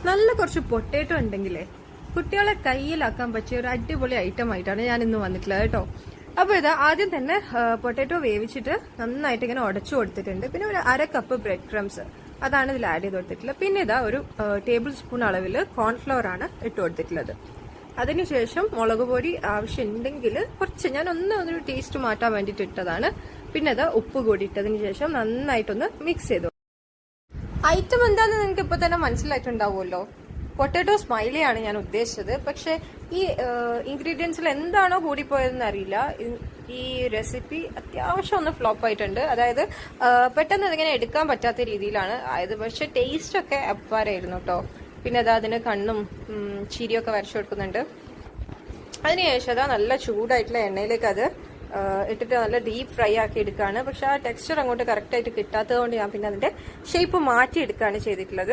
നല്ല കുറച്ച് പൊട്ടേറ്റോ ഉണ്ടെങ്കിലേ കുട്ടികളെ കയ്യിലാക്കാൻ പറ്റിയ ഒരു അടിപൊളി ഐറ്റം ആയിട്ടാണ് ഞാൻ ഇന്ന് വന്നിട്ടുള്ളത് കേട്ടോ. അപ്പൊ ഇത് ആദ്യം തന്നെ പൊട്ടേറ്റോ വേവിച്ചിട്ട് നന്നായിട്ട് ഇങ്ങനെ ഉടച്ചു കൊടുത്തിട്ടുണ്ട്. പിന്നെ ഒരു 1/2 കപ്പ് ബ്രെഡ് ക്രംസ് അതാണ് ഇതിൽ ആഡ് ചെയ്ത് കൊടുത്തിട്ടുള്ളത്. പിന്നെ ഇതാ ഒരു ടേബിൾ സ്പൂൺ അളവിൽ കോൺഫ്ലവർ ആണ് ഇട്ട് കൊടുത്തിട്ടുള്ളത്. അതിനുശേഷം മുളക് പൊടി ആവശ്യമുണ്ടെങ്കിൽ കുറച്ച് ഞാൻ ഒരു ടേസ്റ്റ് മാറ്റാൻ വേണ്ടിയിട്ട് ഇട്ടതാണ്. പിന്നെ അത് ഉപ്പ് കൂടി ഇട്ടതിന് ശേഷം നന്നായിട്ടൊന്ന് മിക്സ് ചെയ്തു. ഐറ്റം എന്താണെന്ന് നിങ്ങൾക്ക് ഇപ്പൊ തന്നെ മനസ്സിലായിട്ടുണ്ടാവുമല്ലോ. പൊട്ടാറ്റോ സ്മൈലിയാണ് ഞാൻ ഉദ്ദേശിച്ചത്. പക്ഷെ ഈ ഇൻഗ്രീഡിയൻസിൽ എന്താണോ കൂടിപ്പോയതെന്ന് അറിയില്ല. ഈ റെസിപ്പി അത്യാവശ്യം ഒന്ന് ഫ്ലോപ്പ് ആയിട്ടുണ്ട്. അതായത് പെട്ടെന്ന് അതിങ്ങനെ എടുക്കാൻ പറ്റാത്ത രീതിയിലാണ് ആയത്. പക്ഷെ ടേസ്റ്റ് ഒക്കെ അപ്പാരായിരുന്നു കേട്ടോ. പിന്നെ അതാ അതിന് കണ്ണും ചിരിയൊക്കെ വരച്ചു കൊടുക്കുന്നുണ്ട്. അതിനുശേഷം അതാ നല്ല ചൂടായിട്ടുള്ള എണ്ണയിലേക്ക് അത് ഇട്ടിട്ട് നല്ല ഡീപ്പ് ഫ്രൈ ആക്കി എടുക്കുകയാണ്. പക്ഷെ ആ ടെക്സ്ചർ അങ്ങോട്ട് കറക്റ്റ് ആയിട്ട് കിട്ടാത്തത് കൊണ്ട് ഞാൻ പിന്നെ അതിന്റെ ഷേപ്പ് മാറ്റി എടുക്കുകയാണ് ചെയ്തിട്ടുള്ളത്.